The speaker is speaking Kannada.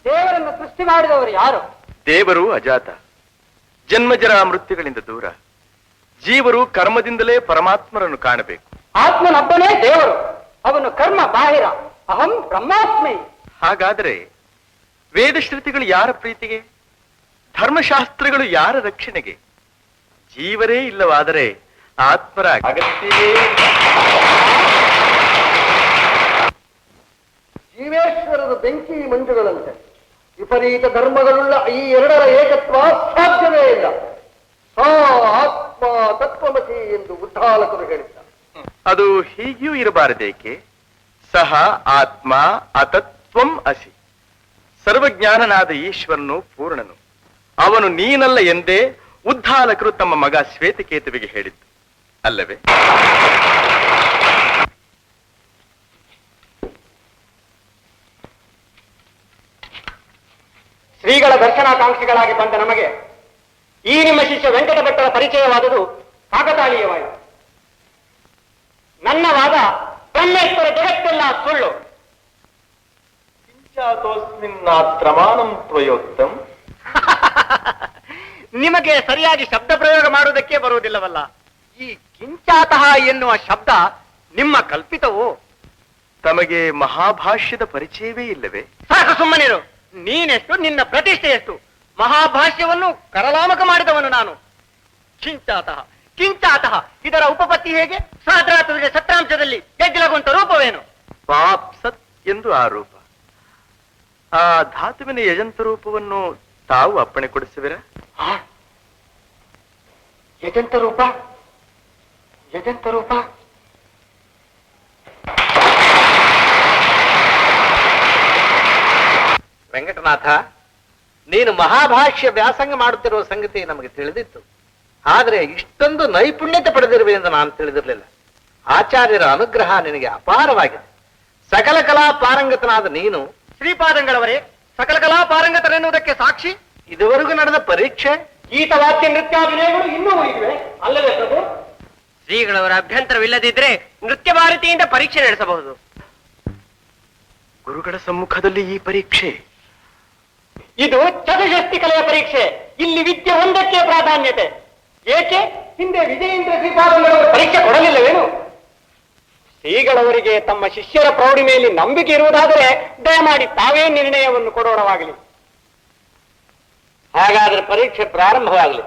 ದೇವರನ್ನು ಸೃಷ್ಟಿ ಮಾಡಿದವರು ಯಾರು? ದೇವರು ಅಜಾತ, ಜನ್ಮಜರ ಮೃತ್ಯುಗಳಿಂದ ದೂರ. ಜೀವರು ಕರ್ಮದಿಂದಲೇ ಪರಮಾತ್ಮರನ್ನು ಕಾಣಬೇಕು. ಆತ್ಮನೊಬ್ಬನೇ ದೇವರು, ಅವನು ಕರ್ಮ ಬಾಹಿರ. ಅಹಂ ಬ್ರಹ್ಮಾಸ್ಮಿ. ಹಾಗಾದರೆ ವೇದಶ್ರುತಿಗಳು ಯಾರ ಪ್ರೀತಿಗೆ, ಧರ್ಮಶಾಸ್ತ್ರಗಳು ಯಾರ ರಕ್ಷಣೆಗೆ? ಜೀವರೇ ಇಲ್ಲವಾದರೆ ಆತ್ಮರ ಅಗತ್ಯವೇ. ಜೀವೇಶ್ವರರು ಬೆಂಕಿ ಮಂಜುಗಳಂತೆ ವಿಪರೀತ ಧರ್ಮಗಳುಳ್ಳ ಈ ಎರಡರ ಏಕತ್ವ ಸಾಧ್ಯವೇ ಇಲ್ಲ. ಸಾ ಆತ್ಮ ತತ್ವಮಸಿ ಎಂದು ಉದ್ದಾಲಕರು ಹೇಳಿದ್ದಾರೆ. ಅದು ಹೀಗಿಯೂ ಇರಬಾರದೇಕೆ? ಸಹ ಆತ್ಮ ಅತತ್ವಂ ಅಸಿ. ಸರ್ವಜ್ಞಾನನಾದ ಈಶ್ವರನು ಪೂರ್ಣನು, ಅವನು ನೀನಲ್ಲ ಎಂದೇ ಉದ್ದಾಲಕರು ತಮ್ಮ ಮಗ ಶ್ವೇತಕೇತುವಿಗೆ ಹೇಳಿದ್ದು ಅಲ್ಲವೇ? ಶ್ರೀಗಳ ದರ್ಶನಾಕಾಂಕ್ಷಿಗಳಾಗಿ ಬಂದ ನಮಗೆ ಈ ನಿಮ್ಮ ಶಿಷ್ಯ ವೆಂಕಟ ಭಟ್ಟರ ಪರಿಚಯವಾದುದು ಕಾಕತಾಳೀಯವಾಯಿತು. ನನ್ನ ವಾದ ಬ್ರಹ್ಮೇಶ್ವರ ಜಗತ್ತೆಲ್ಲ ಸುಳ್ಳು. ಪ್ರಮಾಣಂ ತ್ವಯೋಕ್ತಂ. ನಿಮಗೆ ಸರಿಯಾಗಿ ಶಬ್ದ ಪ್ರಯೋಗ ಮಾಡುವುದಕ್ಕೆ ಬರುವುದಿಲ್ಲವಲ್ಲ. ಈ ಕಿಂಚಾತಃ ಎನ್ನುವ ಶಬ್ದ ನಿಮ್ಮ ಕಲ್ಪಿತವೋ? ತಮಗೆ ಮಹಾಭಾಷ್ಯದ ಪರಿಚಯವೇ ಇಲ್ಲವೇ? ಸಾಕು, ಸುಮ್ಮನಿರು. ನೀನೆಷ್ಟು, ನಿನ್ನ ಪ್ರತಿಷ್ಠೆ ಎಷ್ಟು? ಮಹಾಭಾಷ್ಯವನ್ನು ಕರಲಾಮಕ ಮಾಡಿದವನು ನಾನು. ಕಿಂಚಾತಃ ಕಿಂಚಾತಃ ಇದರ ಉಪಪತ್ತಿ ಹೇಗೆ? ಸಹಸ್ರಾತ್ಮಕ ಸತ್ರಾಂಶದಲ್ಲಿ ಗೆಜ್ಜಲಗುಂಟ ರೂಪವೇನು? ಪಾಪ್ ಸತ್ ಎಂದು ಆರೋಪ. ಆ ಧಾತುವಿನ ಯಜಂತ ರೂಪವನ್ನು ತಾವು ಅಪ್ಪಣೆ ಕೊಡಿಸುವಿರಾ? ಯಜಂತ ರೂಪ, ಯಜಂತ ರೂಪ. ವೆಂಕಟನಾಥ, ನೀನು ಮಹಾಭಾಷ್ಯ ವ್ಯಾಸಂಗ ಮಾಡುತ್ತಿರುವ ಸಂಗತಿ ನಮಗೆ ತಿಳಿದಿತ್ತು. ಆದರೆ ಇಷ್ಟೊಂದು ನೈಪುಣ್ಯತೆ ಪಡೆದಿರುವೆ ಎಂದು ನಾನು ತಿಳಿದಿರಲಿಲ್ಲ. ಆಚಾರ್ಯರ ಅನುಗ್ರಹ ನಿನಗೆ ಅಪಾರವಾಗಿದೆ. ಸಕಲ ಕಲಾ ಪಾರಂಗತನಾದ ನೀನು, ಶ್ರೀಪಾದಂಗಳವರೇ, ಸಕಲ ಕಲಾ ಪಾರಂಗತರೆನ್ನುವುದಕ್ಕೆ ಸಾಕ್ಷಿ ಇದುವರೆಗೂ ನಡೆದ ಪರೀಕ್ಷೆ, ಗೀತವಾದ್ಯ ನೃತ್ಯಾಭಿನಯಗಳು ಇನ್ನೂ ಉಳಿದಿವೆ ಅಲ್ಲವೇ ಪ್ರಭು? ಶ್ರೀಗಳವರ ಅಭ್ಯಂತರವಿಲ್ಲದಿದ್ರೆ ನೃತ್ಯ ಭಾರತಿಯಿಂದ ಪರೀಕ್ಷೆ ನಡೆಸಬಹುದು. ಗುರುಗಳ ಸಮ್ಮುಖದಲ್ಲಿ ಈ ಪರೀಕ್ಷೆ? ಇದು ಚತುಷ್ಠಿ ಕಲೆಯ ಪರೀಕ್ಷೆ. ಇಲ್ಲಿ ವಿದ್ಯೆ ಒಂದಕ್ಕೆ ಪ್ರಾಧಾನ್ಯತೆ. ಏಕೆ? ಹಿಂದೆ ವಿಜಯೇಂದ್ರ ಶ್ರೀಪಾದಂಗಳವರು ಪರೀಕ್ಷೆ ಕೊಡಲಿಲ್ಲವೇನು? ಶ್ರೀಗಳವರಿಗೆ ತಮ್ಮ ಶಿಷ್ಯರ ಪ್ರೌಢಿಮೆಯಲ್ಲಿ ನಂಬಿಕೆ ಇರುವುದಾದರೆ ದಯಮಾಡಿ ತಾವೇ ನಿರ್ಣಯವನ್ನು ಕೊಡೋಣವಾಗಲಿ. ಹಾಗಾದ್ರೆ ಪರೀಕ್ಷೆ ಪ್ರಾರಂಭವಾಗಲಿ.